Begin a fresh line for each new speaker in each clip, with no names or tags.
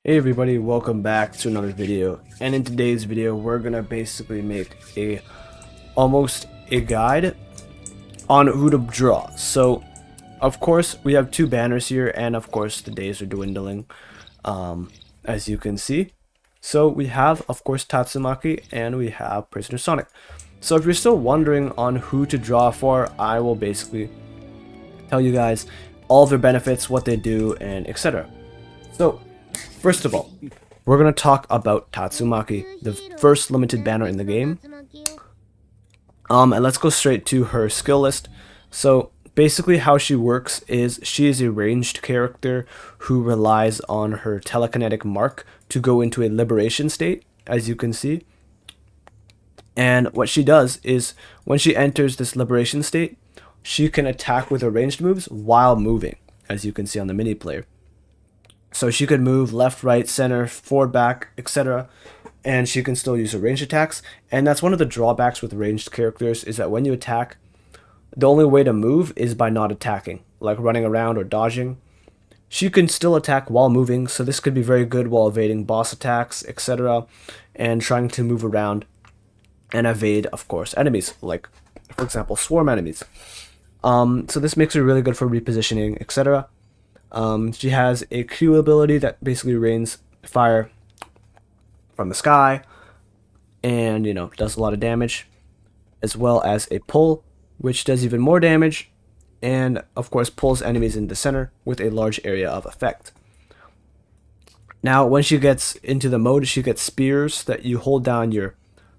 Hey everybody, welcome back to another video. And in today's video we're gonna basically make almost a guide on who to draw. So of course we have two banners here, and of course the days are dwindling, as you can see. So we have of course Tatsumaki and we have Prisoner Sonic. So if you're still wondering on who to draw for, I will basically tell you guys all of their benefits, what they do, and etc. So first of all, we're going to talk about Tatsumaki, the first limited banner in the game. And let's go straight to her skill list. So basically how she works is she is a ranged character who relies on her telekinetic mark to go into a liberation state, as you can see. And what she does is when she enters this liberation state, she can attack with her ranged moves while moving, as you can see on the mini player. So she could move left, right, center, forward, back, etc. And she can still use her ranged attacks. And that's one of the drawbacks with ranged characters, is that when you attack, the only way to move is by not attacking, like running around or dodging. She can still attack while moving, so this could be very good while evading boss attacks, etc. And trying to move around and evade, of course, enemies, like, for example, swarm enemies. So this makes her really good for repositioning, etc. She has a Q ability that basically rains fire from the sky and, does a lot of damage, as well as a pull, which does even more damage and, of course, pulls enemies in the center with a large area of effect. Now, when she gets into the mode, she gets spears that you hold down your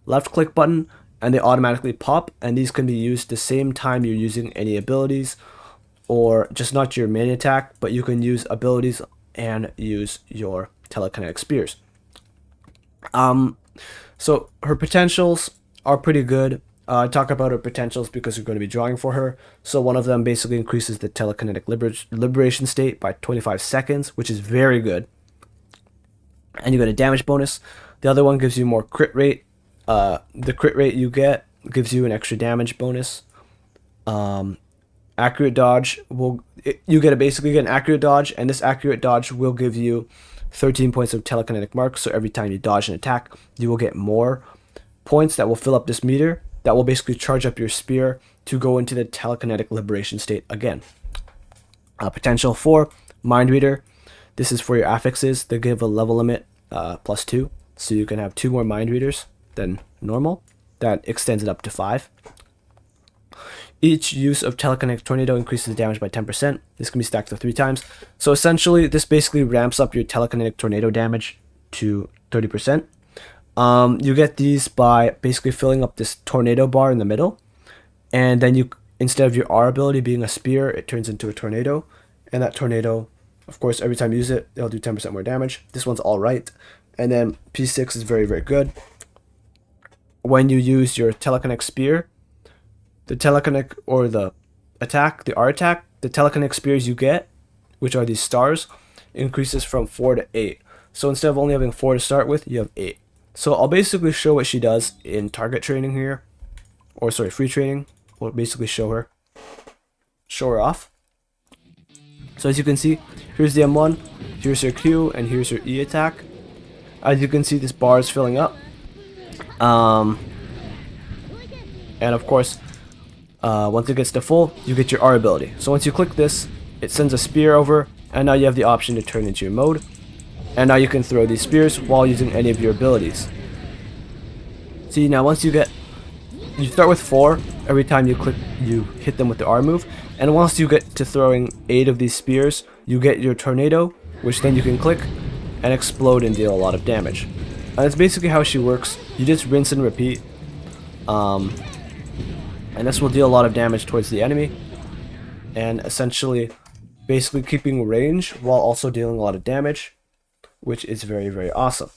left click button and they automatically pop, and these can be used the same time you're using any abilities, or just not your main attack, but you can use abilities and use your telekinetic spears. So her potentials are pretty good. I talk about her potentials because we're going to be drawing for her. So one of them basically increases the telekinetic liberation state by 25 seconds, which is very good. And you get a damage bonus. The other one gives you more crit rate. The crit rate you get gives you an extra damage bonus. Accurate dodge basically get an accurate dodge, and this accurate dodge will give you 13 points of telekinetic mark. So every time you dodge an attack, you will get more points that will fill up this meter that will basically charge up your spear to go into the telekinetic liberation state again. Potential for Mind Reader. This is for your affixes. They give a level limit +2, so you can have 2 more Mind Readers than normal. That extends it up to 5. Each use of telekinetic tornado increases the damage by 10%. This can be stacked to 3 times. So essentially, this basically ramps up your telekinetic tornado damage to 30%. You get these by basically filling up this tornado bar in the middle, and then you, instead of your R ability being a spear, it turns into a tornado, and that tornado, of course, every time you use it, it'll do 10% more damage. This one's all right, and then P6 is very, very good. When you use your telekinetic spear, the telekinetic, or the attack, the R attack, the telekinetic spears you get, which are these stars, increases from 4 to 8. So instead of only having 4 to start with, you have 8. So I'll basically show what she does in target training here, or sorry, free training. We'll basically show her off. So as you can see, here's the M1, here's her Q, and here's her E attack. As you can see, this bar is filling up. And of course, once it gets to full, you get your R ability. So once you click this, it sends a spear over, and now you have the option to turn into your mode. And now you can throw these spears while using any of your abilities. See, now once you start with 4 every time you hit them with the R move, and once you get to throwing 8 of these spears, you get your tornado, which then you can click and explode and deal a lot of damage. And that's basically how she works. You just rinse and repeat. And this will deal a lot of damage towards the enemy, and essentially basically keeping range while also dealing a lot of damage, which is very, very awesome.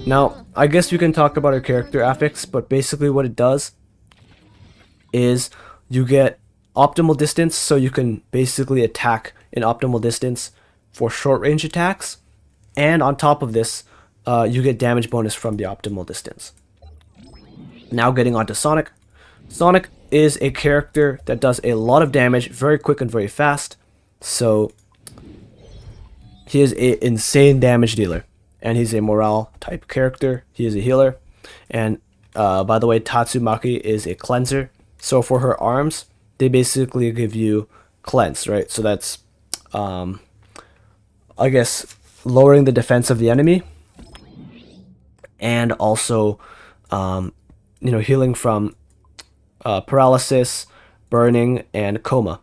Now, I guess we can talk about her character affix, but basically what it does is you get optimal distance, so you can basically attack in optimal distance for short range attacks, and on top of this, you get damage bonus from the optimal distance. Now getting on to Sonic. Sonic is a character that does a lot of damage very quick and very fast. So He is a insane damage dealer, and he's a morale type character. He is a healer, and by the way, Tatsumaki is a cleanser. So for her arms, they basically give you cleanse, right? So that's, I guess, lowering the defense of the enemy, and also, healing from paralysis, burning, and coma.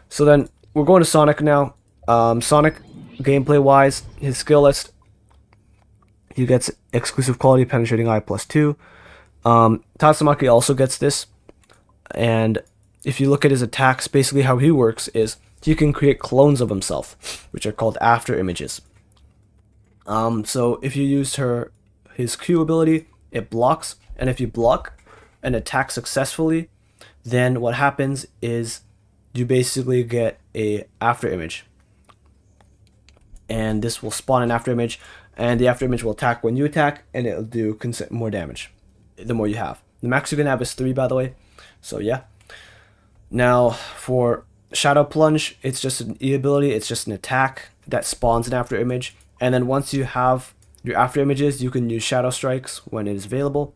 So then we're going to Sonic now. Sonic, gameplay wise, his skill list, he gets exclusive quality penetrating eye +2. Tatsumaki also gets this, and if you look at his attacks, basically how he works is he can create clones of himself, which are called after images. So if you use his Q ability, it blocks, and if you block an attack successfully, then what happens is you basically get a after image, and this will spawn an after image, and the after image will attack when you attack, and it'll do more damage the more you have. The max you can have is 3, by the way. So yeah. Now for Shadow Plunge, it's just an E ability. It's just an attack that spawns an after image, and then once you have your after images, you can use Shadow Strikes when it is available.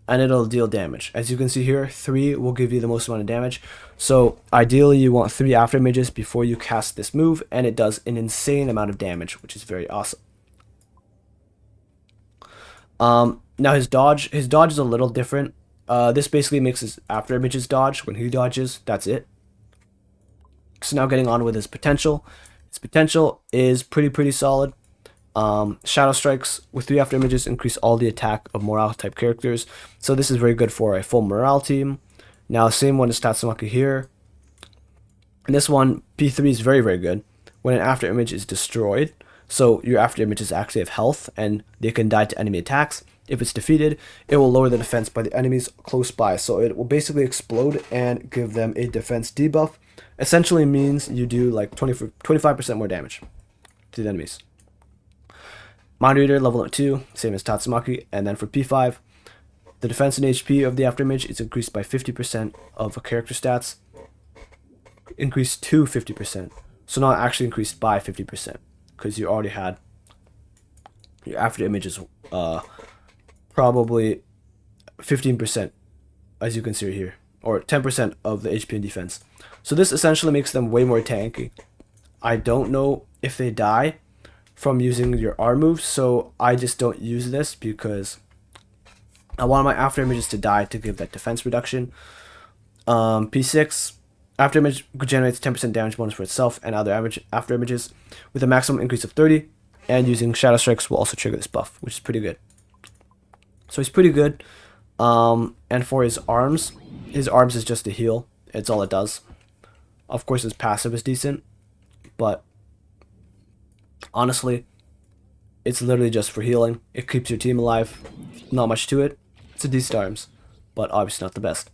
And it'll deal damage. As you can see here, 3 will give you the most amount of damage. So ideally you want 3 after images before you cast this move, and it does an insane amount of damage, which is very awesome. Now his dodge is a little different. This basically makes his after images dodge. When he dodges, that's it. So now getting on with his potential. His potential is pretty solid. Shadow Strikes with 3 after images increase all the attack of morale type characters. So this is very good for a full morale team. Now same one as Tatsumaki here. And this one, P3 is very good when an after image is destroyed. So your after images actually have health and they can die to enemy attacks. If it's defeated, it will lower the defense by the enemies close by. So it will basically explode and give them a defense debuff. Essentially means you do like 25% more damage to the enemies. Mind Reader level up 2, same as Tatsumaki. And then for P5, the defense and HP of the after image is increased by 50% of a character stats. Increased to 50%. So not actually increased by 50%, because you already had your after images probably 15%, as you can see here, or 10% of the HP and defense. So this essentially makes them way more tanky. I don't know if they die from using your R moves, so I just don't use this because I want my after images to die to give that defense reduction. P6, after image generates 10% damage bonus for itself and other after images with a maximum increase of 30, and using Shadow Strikes will also trigger this buff, which is pretty good. So he's pretty good. And for his arms is just a heal. It's all it does. Of course his passive is decent, but honestly, it's literally just for healing. It keeps your team alive. Not much to it. It's a decent arms, but obviously not the best.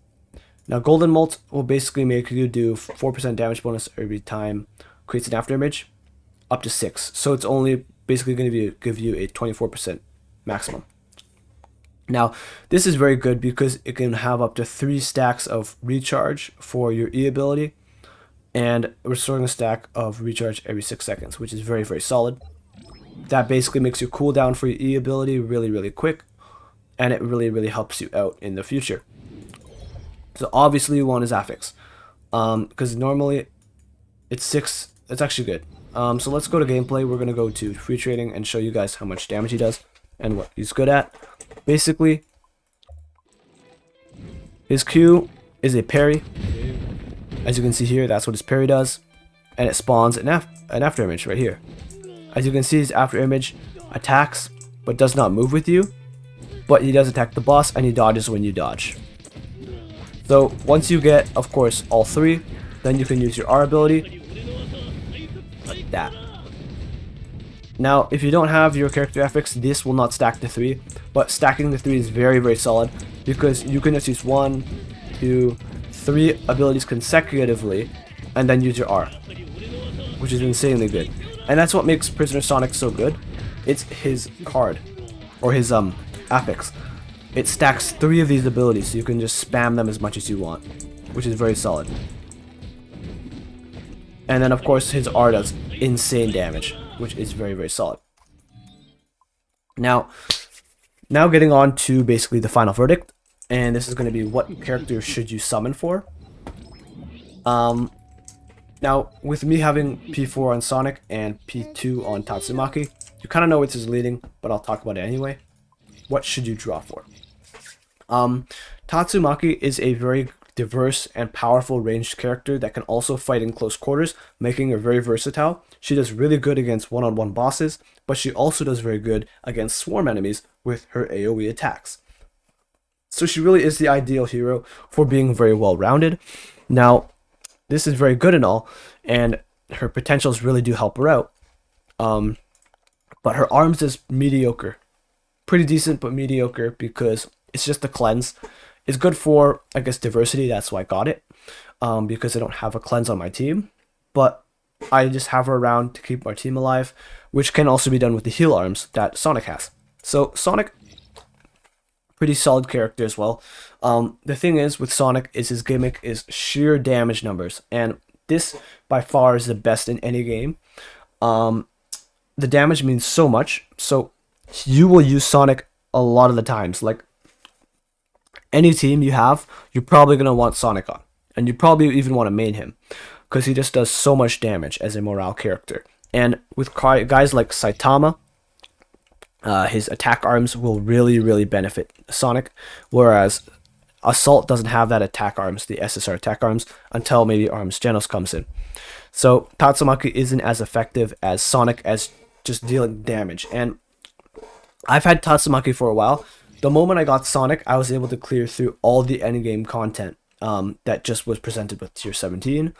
Now Golden Molt will basically make you do 4% damage bonus every time creates an after image, up to 6. So it's only basically going to give you a 24% maximum. Now this is very good because it can have up to 3 stacks of recharge for your E ability, and restoring a stack of recharge every 6 seconds, which is very solid. That basically makes your cooldown for your E ability really quick, and it really helps you out in the future. So obviously you want his affix, because normally it's 6. It's actually good. So let's go to gameplay. We're gonna go to free trading and show you guys how much damage he does and what he's good at. Basically, his Q is a parry. As you can see here, that's what his parry does, and it spawns an after image right here. As you can see, his after image attacks but does not move with you, but he does attack the boss and he dodges when you dodge. So once you get, of course, all 3, then you can use your R ability like that. Now if you don't have your character affix, this will not stack to 3, but stacking the 3 is very solid, because you can just use 1, 2, 3 abilities consecutively and then use your R, which is insanely good. And that's what makes Prisoner Sonic so good. It's his card, or his affix. It stacks 3 of these abilities, so you can just spam them as much as you want, which is very solid. And then of course his R does insane damage, which is very, very solid. Now getting on to basically the final verdict, and this is going to be what character should you summon for. Now with me having P4 on Sonic and P2 on Tatsumaki, you kind of know which is leading, but I'll talk about it anyway. What should you draw for? Tatsumaki is a very diverse and powerful ranged character that can also fight in close quarters, making her very versatile. She does really good against one-on-one bosses, but she also does very good against swarm enemies with her AoE attacks. So she really is the ideal hero for being very well rounded. Now, this is very good and all, and her potentials really do help her out. But her arms is mediocre. Pretty decent, but mediocre because it's just a cleanse. It's good for, I guess, diversity. That's why I got it. Because I don't have a cleanse on my team. But I just have her around to keep our team alive, which can also be done with the heal arms that Sonic has. So Sonic, pretty solid character as well. The thing is with Sonic is his gimmick is sheer damage numbers, and this by far is the best in any game. The damage means so much, so you will use Sonic a lot of the times. Like any team you have, you're probably gonna want Sonic on, and you probably even want to main him because he just does so much damage as a morale character. And with guys like Saitama, his attack arms will really benefit Sonic, whereas Assault doesn't have that attack arms, the SSR attack arms, until maybe Arms Genos comes in. So Tatsumaki isn't as effective as Sonic as just dealing damage. And I've had Tatsumaki for a while. The moment I got Sonic, I was able to clear through all the endgame content that just was presented with Tier 17.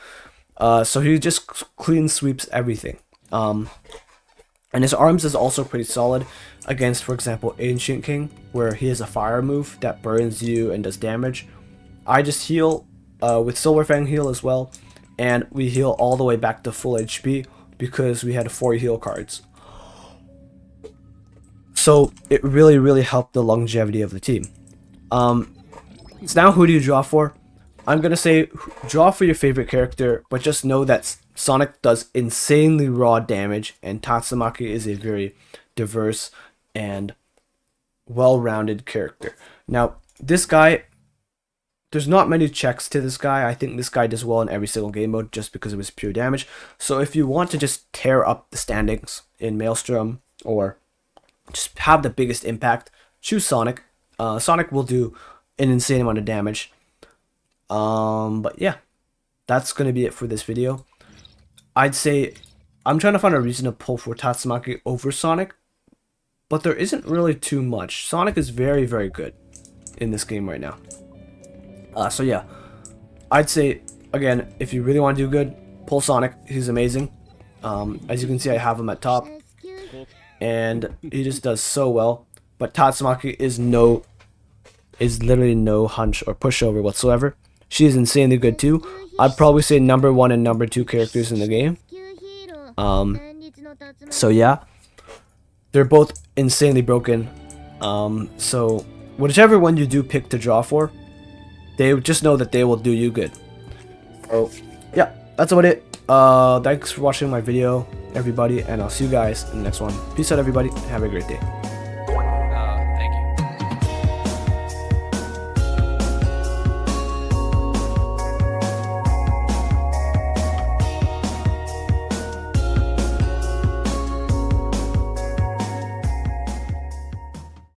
So he just clean sweeps everything. And his arms is also pretty solid against, for example, Ancient King, where he has a fire move that burns you and does damage. I just heal with Silver Fang heal as well, and we heal all the way back to full HP because we had 4 heal cards. So it really helped the longevity of the team. So now who do you draw for? I'm gonna say draw for your favorite character, but just know that Sonic does insanely raw damage, and Tatsumaki is a very diverse and well-rounded character. Now, this guy, there's not many checks to this guy. I think this guy does well in every single game mode just because of his pure damage. So if you want to just tear up the standings in Maelstrom or just have the biggest impact, choose Sonic. Sonic will do an insane amount of damage. But yeah, that's going to be it for this video. I'd say I'm trying to find a reason to pull for Tatsumaki over Sonic, but there isn't really too much. Sonic is very good in this game right now. So yeah, I'd say, again, if you really want to do good, pull Sonic. He's amazing. As you can see, I have him at top, and he just does so well. But Tatsumaki is literally no hunch or pushover whatsoever. She is insanely good too. I'd probably say number 1 and number 2 characters in the game. So yeah, they're both insanely broken. So whichever one you do pick to draw for, they just know that they will do you good. So yeah, that's about it. Thanks for watching my video, everybody, and I'll see you guys in the next one. Peace out, everybody. Have a great day.